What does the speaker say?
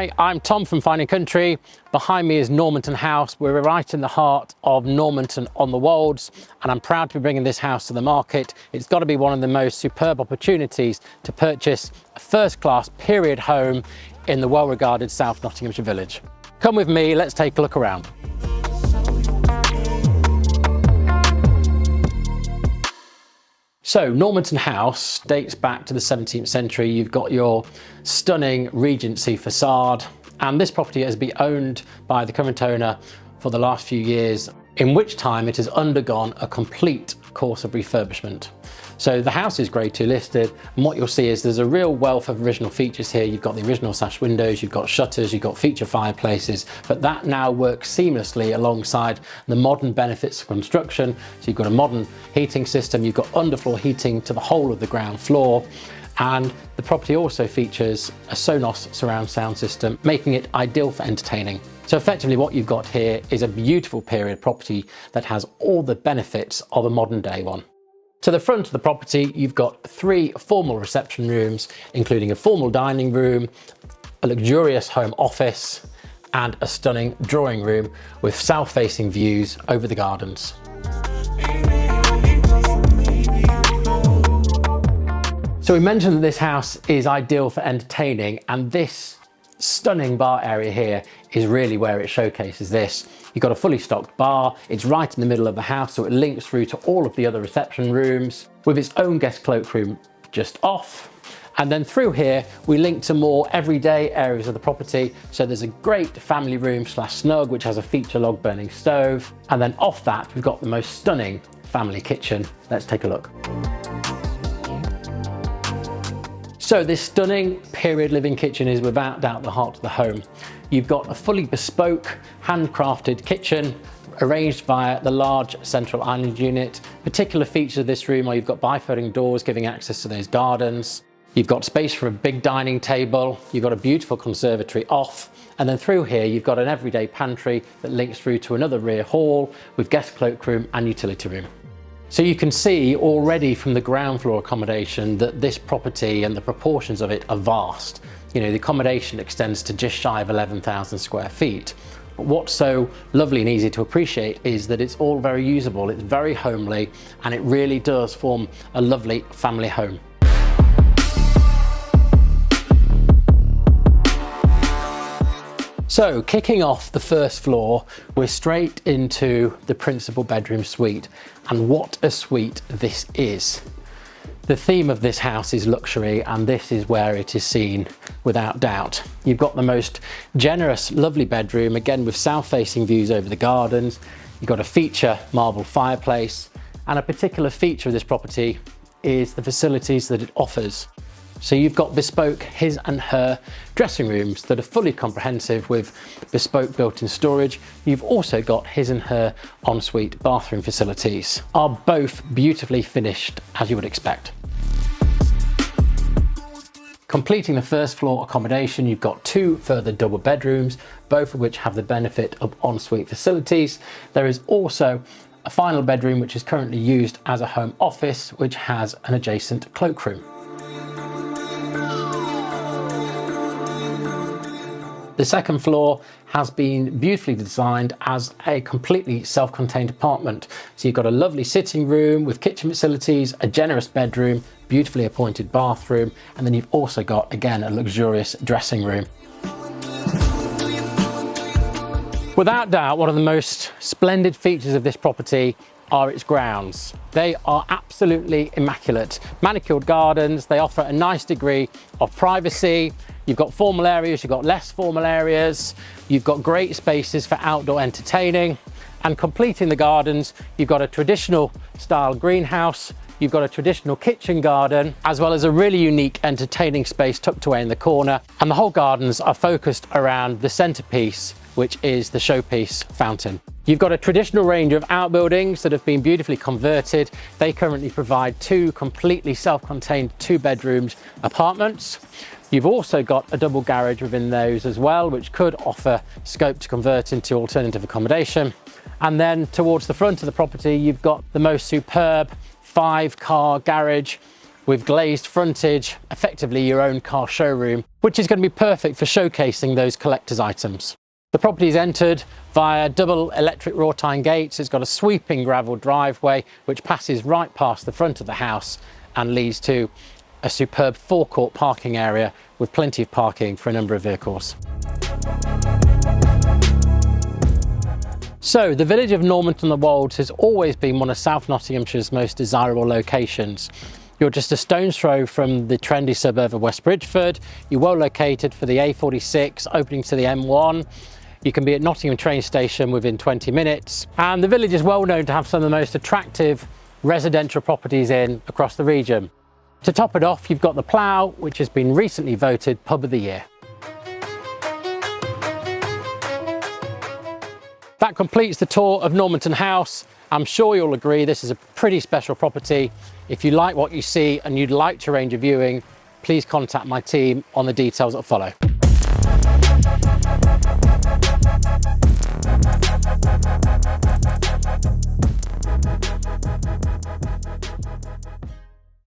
Hi, I'm Tom from Fine & Country. Behind me is Normanton House. We're right in the heart of Normanton on the Wolds, and I'm proud to be bringing this house to the market. It's got to be one of the most superb opportunities to purchase a first-class period home in the well-regarded South Nottinghamshire village. Come with me, let's take a look around. So Normanton House dates back to the 17th century. You've got your stunning Regency facade, and this property has been owned by the current owner for the last few years, in which time it has undergone a complete course of refurbishment. So the house is Grade 2 listed, and what you'll see is there's a real wealth of original features here. You've got the original sash windows, you've got shutters, you've got feature fireplaces, but that now works seamlessly alongside the modern benefits of construction. So you've got a modern heating system, you've got underfloor heating to the whole of the ground floor, and the property also features a Sonos surround sound system, making it ideal for entertaining. So effectively what you've got here is a beautiful period property that has all the benefits of a modern day one. To the front of the property, you've got 3 formal reception rooms, including a formal dining room, a luxurious home office, and a stunning drawing room with south-facing views over the gardens. So we mentioned that this house is ideal for entertaining, and this stunning bar area here is really where it showcases this. You've got a fully stocked bar, it's right in the middle of the house, so it links through to all of the other reception rooms with its own guest cloakroom just off. And then through here, we link to more everyday areas of the property. So there's a great family room slash snug, which has a feature log burning stove. And then off that, we've got the most stunning family kitchen. Let's take a look. So this stunning period living kitchen is without doubt the heart of the home. You've got a fully bespoke, handcrafted kitchen arranged via the large central island unit. Particular features of this room are you've got bifolding doors giving access to those gardens. You've got space for a big dining table. You've got a beautiful conservatory off. And then through here, you've got an everyday pantry that links through to another rear hall with guest cloakroom and utility room. So you can see already from the ground floor accommodation that this property and the proportions of it are vast. You know, the accommodation extends to just shy of 11,000 square feet. But what's so lovely and easy to appreciate is that it's all very usable, it's very homely, and it really does form a lovely family home. So kicking off the first floor, we're straight into the principal bedroom suite, and what a suite this is. The theme of this house is luxury, and this is where it is seen without doubt. You've got the most generous, lovely bedroom, again with south-facing views over the gardens. You've got a feature marble fireplace, and a particular feature of this property is the facilities that it offers. So you've got bespoke his and her dressing rooms that are fully comprehensive with bespoke built-in storage. You've also got his and her ensuite bathroom facilities, are both beautifully finished as you would expect. Completing the first floor accommodation, you've got 2 further double bedrooms, both of which have the benefit of ensuite facilities. There is also a final bedroom which is currently used as a home office, which has an adjacent cloakroom. The second floor has been beautifully designed as a completely self-contained apartment. So you've got a lovely sitting room with kitchen facilities, a generous bedroom, beautifully appointed bathroom, and then you've also got, again, a luxurious dressing room. Without doubt, one of the most splendid features of this property are its grounds. They are absolutely immaculate. Manicured gardens, they offer a nice degree of privacy. You've got formal areas, you've got less formal areas, you've got great spaces for outdoor entertaining, and completing the gardens, you've got a traditional style greenhouse, you've got a traditional kitchen garden, as well as a really unique entertaining space tucked away in the corner, and the whole gardens are focused around the centerpiece, which is the showpiece fountain. You've got a traditional range of outbuildings that have been beautifully converted. They currently provide 2 completely self-contained 2-bedroomed apartments. You've also got a double garage within those as well, which could offer scope to convert into alternative accommodation. And then towards the front of the property, you've got the most superb 5-car garage with glazed frontage, effectively your own car showroom, which is going to be perfect for showcasing those collector's items. The property is entered via double electric wrought iron gates. It's got a sweeping gravel driveway which passes right past the front of the house and leads to a superb forecourt parking area with plenty of parking for a number of vehicles. So the village of Normanton-the-Wolds has always been one of South Nottinghamshire's most desirable locations. You're just a stone's throw from the trendy suburb of West Bridgford. You're well located for the A46 opening to the M1. You can be at Nottingham train station within 20 minutes. And the village is well known to have some of the most attractive residential properties in across the region. To top it off, you've got the Plough, which has been recently voted Pub of the Year. That completes the tour of Normanton House. I'm sure you'll agree this is a pretty special property. If you like what you see and you'd like to arrange a viewing, please contact my team on the details that follow.